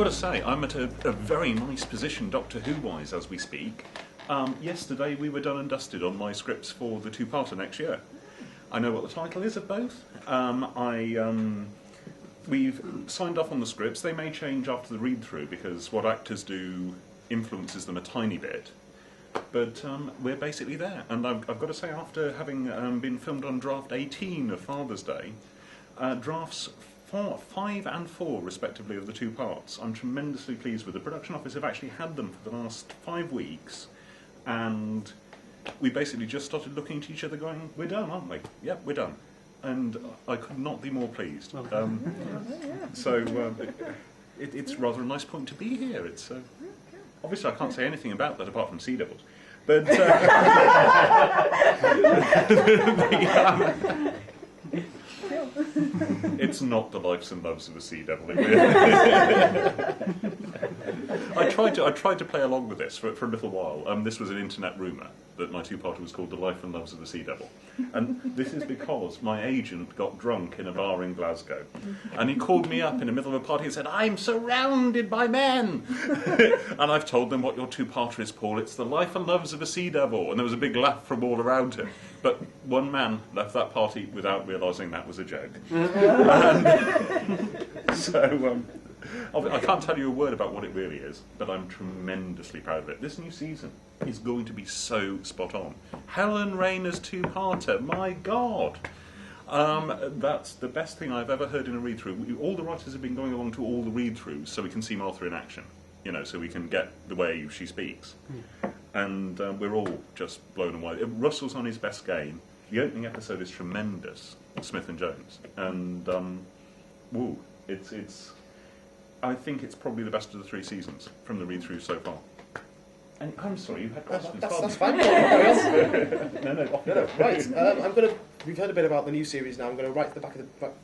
got to say, I'm at a very nice position, Doctor Who-wise, as we speak. Yesterday we were done and dusted on my scripts for the two-parter next year. I know what the title is of both. We've signed off on the scripts. They may change after the read-through, because what actors do influences them a tiny bit. But we're basically there. And I've got to say, after having been filmed on draft 18 of Father's Day, drafts 5 and 4, respectively, of the two parts, I'm tremendously pleased with. The production office have actually had them for the last 5 weeks, and we basically just started looking at each other going, we're done, aren't we? Yep, we're done. And I could not be more pleased. It's rather a nice point to be here. It's obviously I can't say anything about that apart from Sea Devils. But it's not the lives and loves of a sea devil. I tried to play along with this for a little while. This was an internet rumour that my two-parter was called The Life and Loves of a Sea Devil. And this is because my agent got drunk in a bar in Glasgow. And he called me up in the middle of a party and said, I'm surrounded by men! And I've told them what your two-parter is, Paul. It's The Life and Loves of a Sea Devil. And there was a big laugh from all around him. But one man left that party without realising that was a joke. I can't tell you a word about what it really is, but I'm tremendously proud of it. This new season is going to be so spot on. Helen Rayner's two-parter, my God! That's the best thing I've ever heard in a read-through. All the writers have been going along to all the read-throughs so we can see Martha in action, so we can get the way she speaks. And we're all just blown away. Russell's on his best game. The opening episode is tremendous, Smith and Jones, and it's. I think it's probably the best of the 3 seasons from the read-through so far. And I'm sorry, you had questions. That's fine. No. Right. We've heard a bit about the new series now. I'm going to right to the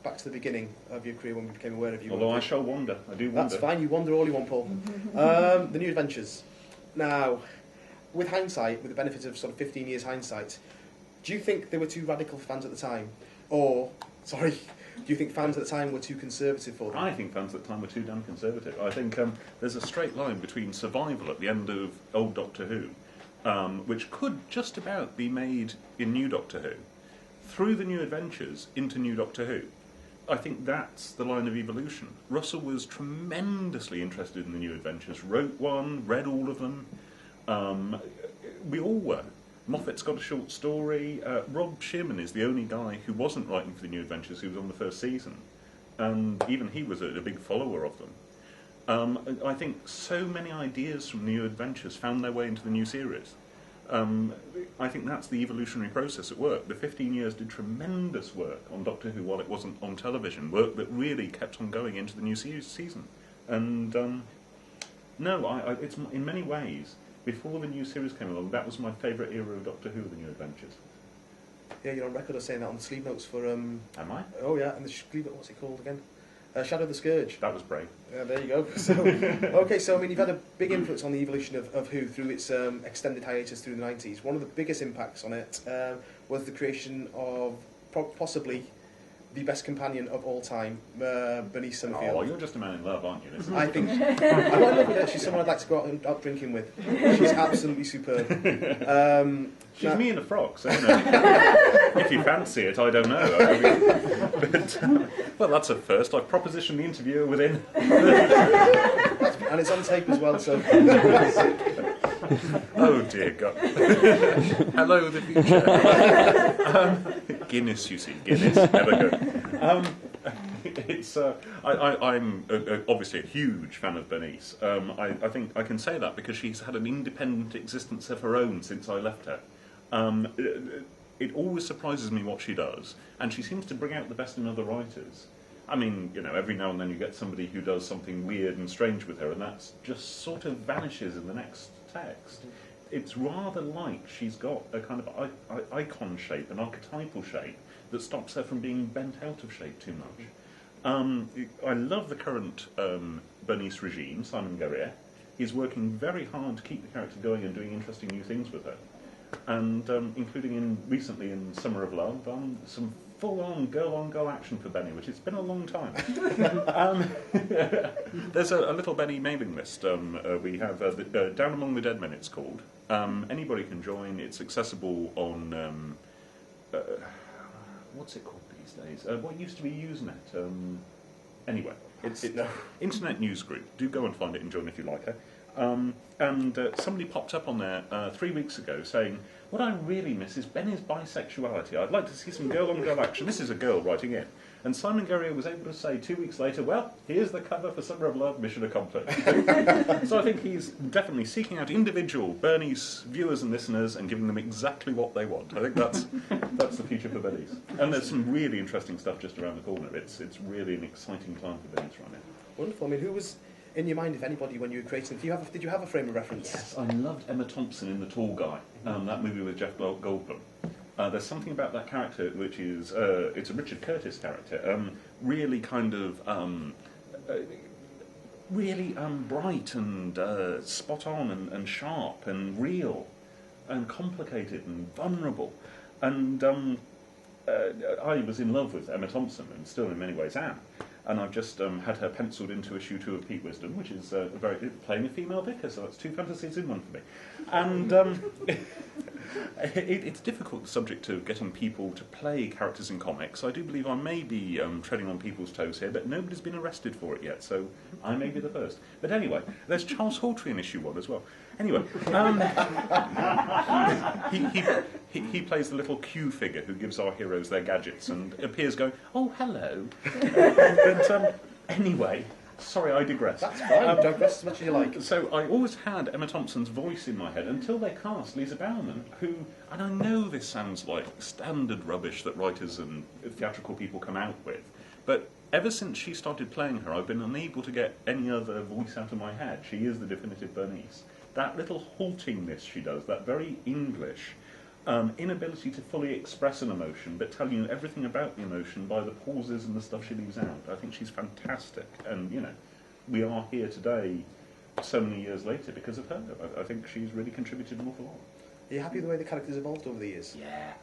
back to the beginning of your career when we became aware of you. Although I shall wander. I do wander. That's fine. You wander all you want, Paul. The new adventures. Now, with hindsight, with the benefit of sort of 15 years hindsight, do you think they were too radical for fans at the time, or do you think fans at the time were too conservative for them? I think fans at the time were too damn conservative. I think there's a straight line between Survival at the end of old Doctor Who, which could just about be made in new Doctor Who, through the new adventures into new Doctor Who. I think that's the line of evolution. Russell was tremendously interested in the new adventures, wrote one, read all of them. We all were. Moffat's got a short story. Rob Shearman is the only guy who wasn't writing for the New Adventures who was on the first season. And even he was a big follower of them. I think so many ideas from New Adventures found their way into the new series. I think that's the evolutionary process at work. The 15 years did tremendous work on Doctor Who while it wasn't on television, work that really kept on going into the new season. And it's in many ways, before the new series came along, that was my favourite era of Doctor Who, the New Adventures. Yeah, you're on record of saying that on the sleeve notes for... Am I? Oh, yeah, and the sleeve note, what's it called again? Shadow the Scourge. That was brave. Yeah, there you go. So, you've had a big influence on the evolution of Who through its extended hiatus through the 90s. One of the biggest impacts on it was the creation of possibly the best companion of all time, Bernice Summerfield. Oh, you're just a man in love, aren't you? I think I'm not in love with her. She's someone I'd like to go out drinking with. She's absolutely superb. She's me in a frock, so if you fancy it, I don't know. Well, that's a first. I've propositioned the interviewer within. And it's on tape as well, so... Oh dear God. Hello, the future. Guinness, you see. Guinness. Never go. I'm obviously a huge fan of Bernice. I think I can say that because she's had an independent existence of her own since I left her. It always surprises me what she does, and she seems to bring out the best in other writers. I mean, every now and then you get somebody who does something weird and strange with her, and that just sort of vanishes in the next text. It's rather like she's got a kind of icon shape, an archetypal shape, that stops her from being bent out of shape too much. I love the current Bernice regime, Simon Guerrier. He's working very hard to keep the character going and doing interesting new things with her. And including recently in Summer of Love, some full-on girl-on-girl action for Benny, which it's been a long time. There's a little Benny mailing list. We have Down Among the Dead Men, it's called. Anybody can join. It's accessible on... what's it called these days? What used to be Usenet? Anyway, it's Internet News Group. Do go and find it and join if you like it. And somebody popped up on there 3 weeks ago saying, what I really miss is Benny's bisexuality. I'd like to see some girl-on-girl action. This is a girl writing in. And Simon Guerrier was able to say 2 weeks later, well, here's the cover for Summer of Love, mission accomplished. So I think he's definitely seeking out individual Bernice viewers and listeners and giving them exactly what they want. I think that's the future for Bernice. And there's some really interesting stuff just around the corner. It's really an exciting time for Bernice right now. Wonderful. I mean, who was in your mind, if anybody, when you were creating? Did you have a frame of reference? Yes, I loved Emma Thompson in The Tall Guy, that movie with Jeff Goldblum. There's something about that character which is, it's a Richard Curtis character, really kind of, really bright and spot on and sharp and real and complicated and vulnerable. And I was in love with Emma Thompson and still in many ways am. And I've just had her penciled into issue 2 of Pete Wisdom, which is playing a female vicar, so that's 2 fantasies in one for me. And it's a difficult subject to getting people to play characters in comics. I do believe I may be treading on people's toes here, but nobody's been arrested for it yet, so I may be the first. But anyway, there's Charles Hawtrey in issue 1 as well. Anyway, he plays the little Q figure who gives our heroes their gadgets and appears going, oh, hello. But anyway, sorry, I digress. That's fine, digress as much as you like. So I always had Emma Thompson's voice in my head until they cast Lisa Bowerman, who, and I know this sounds like standard rubbish that writers and theatrical people come out with, but ever since she started playing her, I've been unable to get any other voice out of my head. She is the definitive Bernice. That little haltingness she does, that very English inability to fully express an emotion, but tell you everything about the emotion by the pauses and the stuff she leaves out. I think she's fantastic, and you know, we are here today, so many years later, because of her. I think she's really contributed an awful lot. Are you happy with the way the character's evolved over the years? Yeah.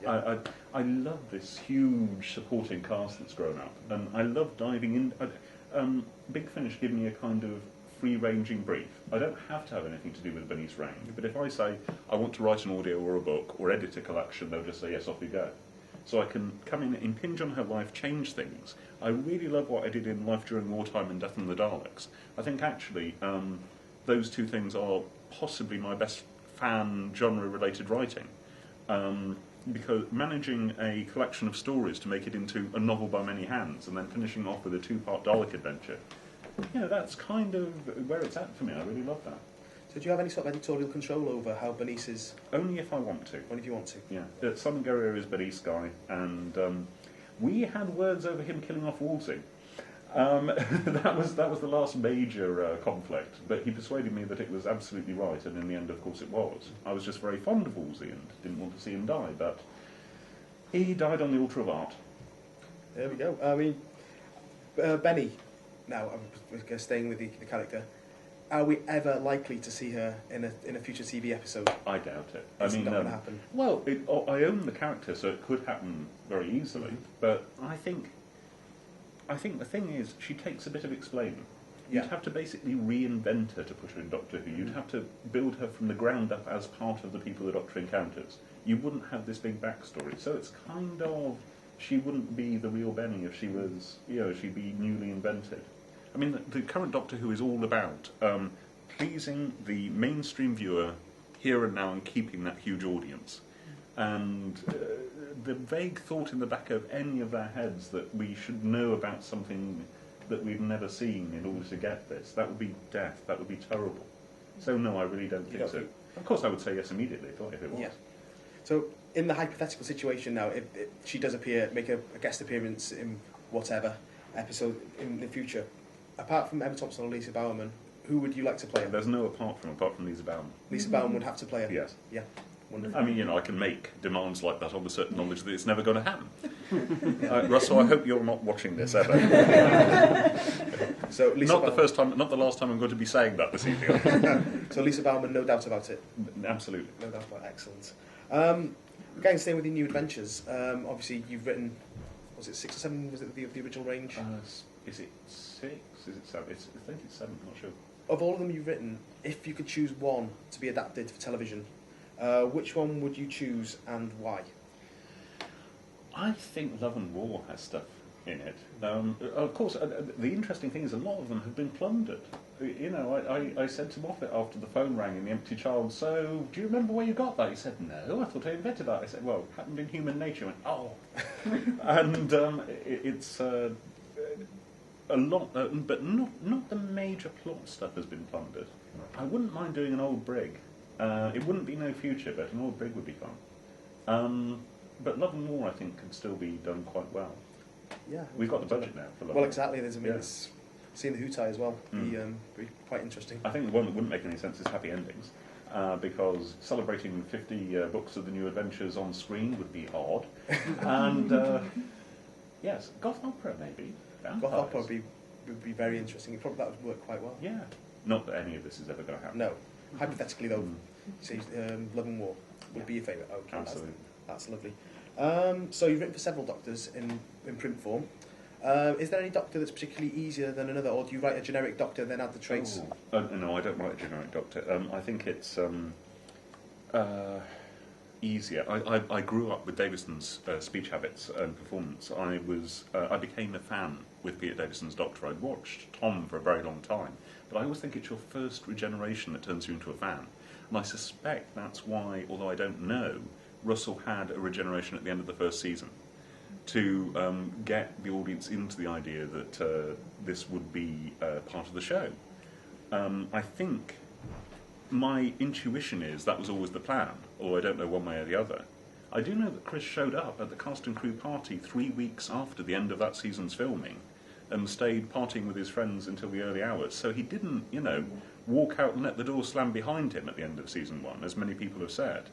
I love this huge supporting cast that's grown up, and I love diving in. Big Finish give me a kind of free-ranging brief. I don't have to have anything to do with Bernice Range, but if I say I want to write an audio or a book or edit a collection, they'll just say yes, off you go. So I can come in, impinge on her life, change things. I really love what I did in Life During Wartime and Death and the Daleks. I think actually those 2 things are possibly my best fan genre-related writing. Because managing a collection of stories to make it into a novel by many hands and then finishing off with a 2-part Dalek adventure, you know, that's kind of where it's at for me. I really love that. So do you have any sort of editorial control over how Bernice is? Only if I want to. Only if you want to? Yeah. Simon Guerrier is Bernice guy, and we had words over him killing off Wolsey. That was the last major conflict, but he persuaded me that it was absolutely right, and in the end, of course, it was. I was just very fond of Wolsey and didn't want to see him die, but he died on the altar of art. There we go. I mean, Benny. Now, I'm staying with the character. Are we ever likely to see her in a future TV episode? I doubt it. It's not going to happen. Well, I own the character, so it could happen very easily. But I think the thing is, she takes a bit of explaining. You'd have to basically reinvent her to put her in Doctor Who. You'd have to build her from the ground up as part of the people the Doctor encounters. You wouldn't have this big backstory. So it's kind of, she wouldn't be the real Benny if she was, you know, she'd be newly invented. I mean, the current Doctor Who is all about pleasing the mainstream viewer here and now and keeping that huge audience. And the vague thought in the back of any of their heads that we should know about something that we've never seen in order to get this, that would be death, that would be terrible. So no, I really don't think so. Of course I would say yes immediately if it was. Yeah. So in the hypothetical situation now, if she does appear, make a guest appearance in whatever episode in the future, apart from Emma Thompson or Lisa Bowerman, who would you like to play her? There's no apart from Lisa Bowerman. Lisa Bowerman would have to play her? Yes. Yeah. Wonderful. I mean, you know, I can make demands like that on the certain knowledge that it's never going to happen. Russell, I hope you're not watching this ever. So Lisa not the last time I'm going to be saying that this evening. So Lisa Bowerman, no doubt about it. Absolutely. No doubt about it. Excellent. Again, staying with your new adventures, obviously you've written was it 6 or 7? Was it the original range? Is it 6? Is it 7? I think it's 7. I'm not sure. Of all of them you've written, if you could choose one to be adapted for television, which one would you choose and why? I think Love and War has stuff in it. Of course, the interesting thing is a lot of them have been plundered. You know, I said to Moffat after the phone rang in The Empty Child, so do you remember where you got that? He said, no, I thought I invented that. I said, well, it happened in Human Nature. I went, oh. And it's a lot, but not the major plot stuff has been plundered. I wouldn't mind doing an old brig. It wouldn't be No Future, but an old brig would be fun. But Love and War, I think, can still be done quite well. Yeah, we've got the budget now for Love. Well, exactly. It's seeing the Hootai as well. Be quite interesting. I think the one that wouldn't make any sense is Happy Endings, because celebrating 50 books of the New Adventures on screen would be odd. And yes, goth opera maybe. Goth opera would be very interesting. That would work quite well. Yeah. Not that any of this is ever going to happen. No. Hypothetically, though, say Love and War would be your favourite. Okay, absolutely. That's lovely. So you've written for several Doctors in print form. Is there any Doctor that's particularly easier than another, or do you write a generic Doctor and then add the traits? No, I don't write a generic Doctor. I think it's easier. I grew up with Davison's speech habits and performance. I became a fan with Peter Davison's Doctor. I'd watched Tom for a very long time, but I always think it's your first regeneration that turns you into a fan. And I suspect that's why, although I don't know, Russell had a regeneration at the end of the first season to get the audience into the idea that this would be part of the show. I think my intuition is that was always the plan, or I don't know one way or the other. I do know that Chris showed up at the cast and crew party 3 weeks after the end of that season's filming and stayed partying with his friends until the early hours, so he didn't, walk out and let the door slam behind him at the end of season 1, as many people have said.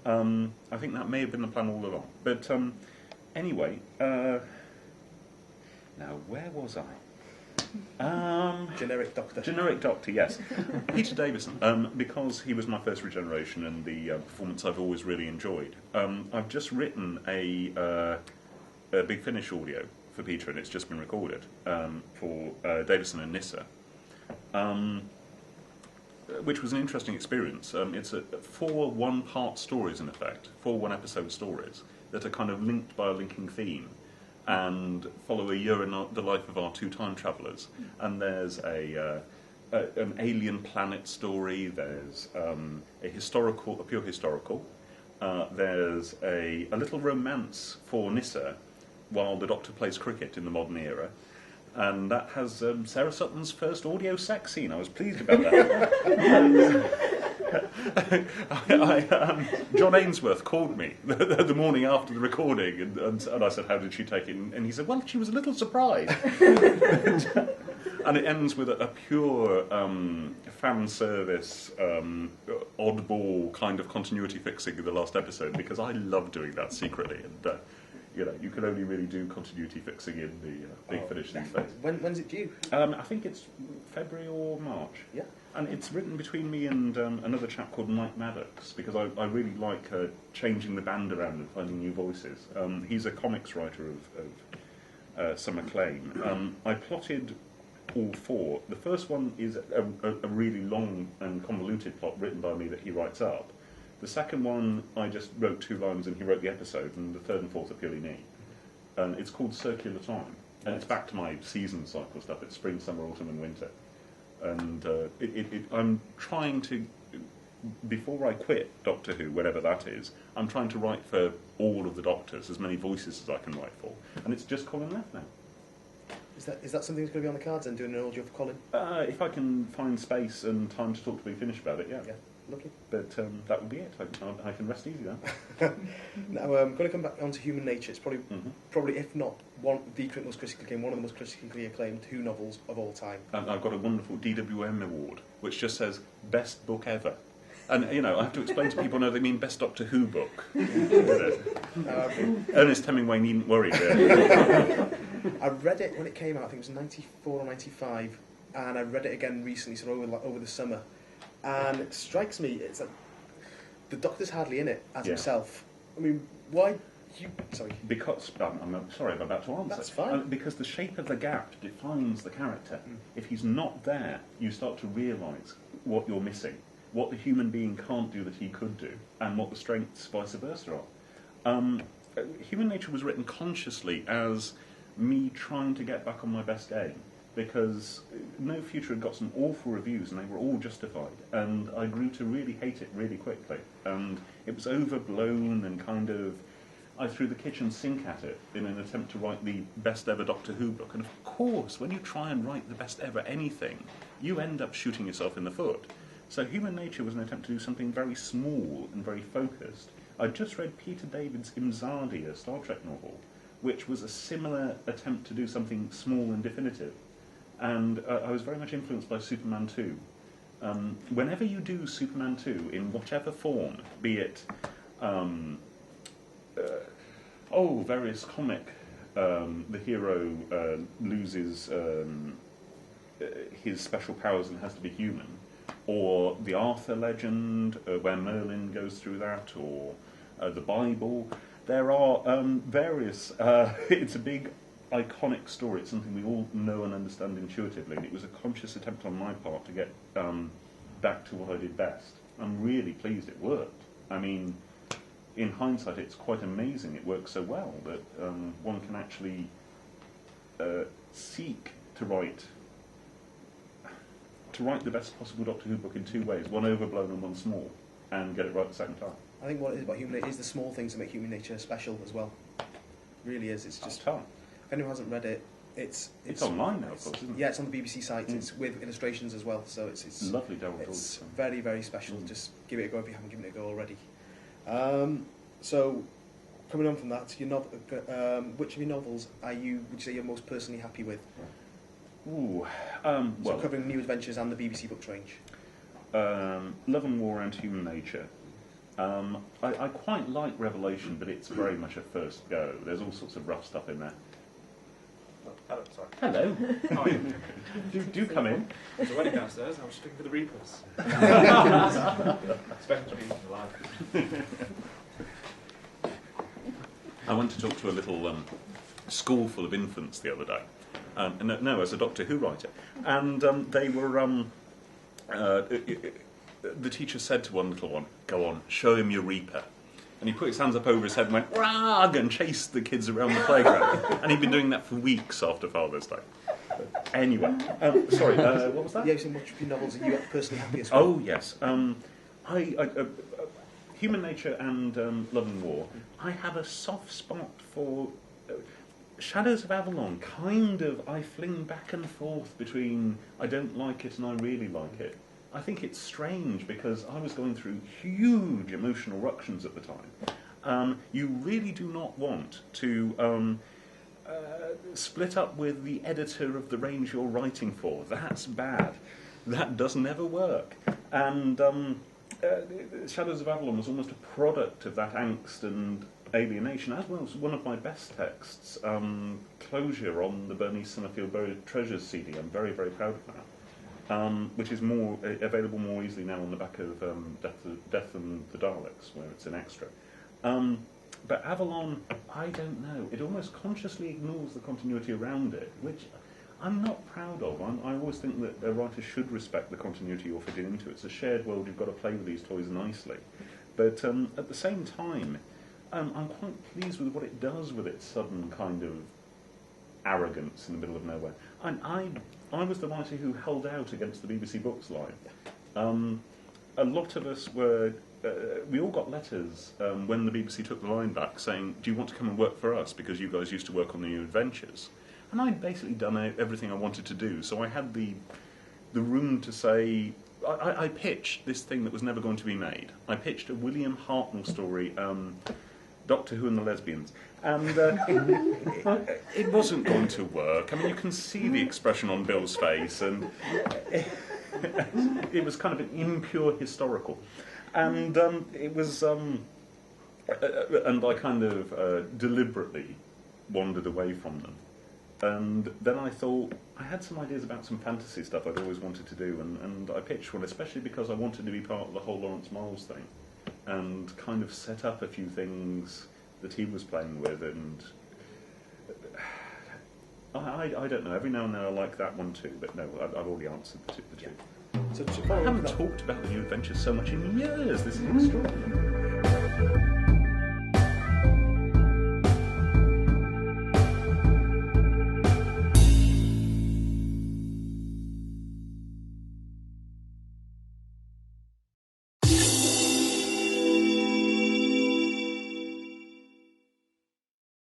I think that may have been the plan all along. But anyway, now where was I? Generic Doctor. Generic Doctor, yes. Peter Davison, because he was my first regeneration and the performance I've always really enjoyed. I've just written a Big Finish audio for Peter, and it's just been recorded for Davison and Nissa. Which was an interesting experience. It's 4 one-part stories, in effect, 4 one-episode stories that are kind of linked by a linking theme and follow a year in the life of our 2 time travellers. And there's an alien planet story, there's a pure historical, there's a little romance for Nissa while the Doctor plays cricket in the modern era. And that has Sarah Sutton's first audio sex scene. I was pleased about that. John Ainsworth called me the morning after the recording, and I said, how did she take it? And he said, well, she was a little surprised. And it ends with a pure fan service, oddball kind of continuity fixing in the last episode, because I love doing that secretly. And you can only really do continuity fixing in the Big Finish these days. When's it due? I think it's February or March. Yeah. And it's written between me and another chap called Mike Maddox, because I really like changing the band around and finding new voices. He's a comics writer of some acclaim. I plotted all 4. The first one is a really long and convoluted plot written by me that he writes up. The second one, I just wrote 2 lines and he wrote the episode, and the third and fourth are purely me. And it's called Circular Time, and it's back to my season cycle stuff. It's spring, summer, autumn and winter. And I'm trying to, before I quit Doctor Who, whatever that is, I'm trying to write for all of the Doctors, as many voices as I can write for. And it's just Colin left now. Is that something that's going to be on the cards and doing an audio for Colin? If I can find space and time to talk to Big Finish about it, yeah. Lovely. But that would be it. I can rest easy now. Now, I'm going to come back onto Human Nature. It's probably, if not the most critically acclaimed, one of the most critically acclaimed Who novels of all time. And I've got a wonderful DWM award, which just says Best Book Ever. And, I have to explain to people, no, they mean Best Doctor Who book. Ernest Hemingway needn't worry, really. I read it when it came out, I think it was 94 or 95, and I read it again recently, sort of over the summer. And it strikes me, it's like the Doctor's hardly in it as himself. I mean, why Sorry. Because I'm sorry, I'm about to answer. That's fine. Because the shape of the gap defines the character. If he's not there, you start to realise what you're missing, what the human being can't do that he could do, and what the strengths vice versa are. Human Nature was written consciously as me trying to get back on my best game, because No Future had got some awful reviews and they were all justified, and I grew to really hate it really quickly, and it was overblown and kind of, I threw the kitchen sink at it in an attempt to write the best ever Doctor Who book, and of course when you try and write the best ever anything, you end up shooting yourself in the foot. So Human Nature was an attempt to do something very small and very focused. I'd just read Peter David's Imzadi, a Star Trek novel, which was a similar attempt to do something small and definitive. And I was very much influenced by Superman 2. Whenever you do Superman 2, in whatever form, be it various comic, the hero loses his special powers and has to be human, or the Arthur legend, where Merlin goes through that, or the Bible. There are various... it's a big, iconic story. It's something we all know and understand intuitively, and it was a conscious attempt on my part to get back to what I did best. I'm really pleased it worked. I mean, in hindsight, it's quite amazing it works so well that one can actually seek to write the best possible Doctor Who book in two ways, one overblown and one small, and get it right the second time. I think what it is about Human Nature is the small things that make Human Nature special as well. It really is. It's just... tough. If anyone hasn't read it, it's online now, of course, isn't it? Yeah, it's on the BBC site. It's with illustrations as well, so it's lovely. Daryl it's very, very special. Just give it a go if you haven't given it a go already. So, coming on from that, which of your novels would you say you're most personally happy with? Well, covering New Adventures and the BBC books range. Love and War and Human Nature. I quite like Revelation, but it's very much a first go. There's all sorts of rough stuff in there. Hello, sorry. Hello. Hi. do come in. There's a wedding downstairs. I was just looking for the Reapers. Expecting to be alive. I went to talk to a little school full of infants the other day. As a Doctor Who writer, and they were. The teacher said to one little one, "Go on, show him your Reaper." And he put his hands up over his head and went, "Rag!" and chased the kids around the playground. And he'd been doing that for weeks after Father's Day. But anyway, sorry, what was that? Yeah, so which of your novels are you personally happiest with? Oh, yes. Human Nature and Love and War. I have a soft spot for... Shadows of Avalon, I fling back and forth between I don't like it and I really like it. I think it's strange because I was going through huge emotional ructions at the time. You really do not want to split up with the editor of the range you're writing for. That's bad. That does never work. And Shadows of Avalon was almost a product of that angst and alienation, as well as one of my best texts, Closure, on the Bernice Summerfield Buried Treasures CD. I'm very, very proud of that. Which is available more easily now on the back of Death and the Daleks, where it's an extra. But Avalon, I don't know. It almost consciously ignores the continuity around it, which I'm not proud of. I always think that a writer should respect the continuity you're fitting into. It's a shared world. You've got to play with these toys nicely. But at the same time, I'm quite pleased with what it does with its sudden kind of arrogance in the middle of nowhere. I was the writer who held out against the BBC Books line. A lot of us were... we all got letters when the BBC took the line back saying, "Do you want to come and work for us because you guys used to work on the New Adventures?" And I'd basically done everything I wanted to do, so I had the room to say... I pitched this thing that was never going to be made. I pitched a William Hartnell story, Doctor Who and the Lesbians, and it wasn't going to work. I mean, you can see the expression on Bill's face, and it was kind of an impure historical. And it was... and I kind of deliberately wandered away from them. And then I thought, I had some ideas about some fantasy stuff I'd always wanted to do, and I pitched one, especially because I wanted to be part of the whole Lawrence Miles thing, and kind of set up a few things that he was playing with, and I don't know. Every now and then I like that one too, but no, I've already answered the two. So to I follow up haven't with that, talked about the New Adventures so much in years. This is extraordinary.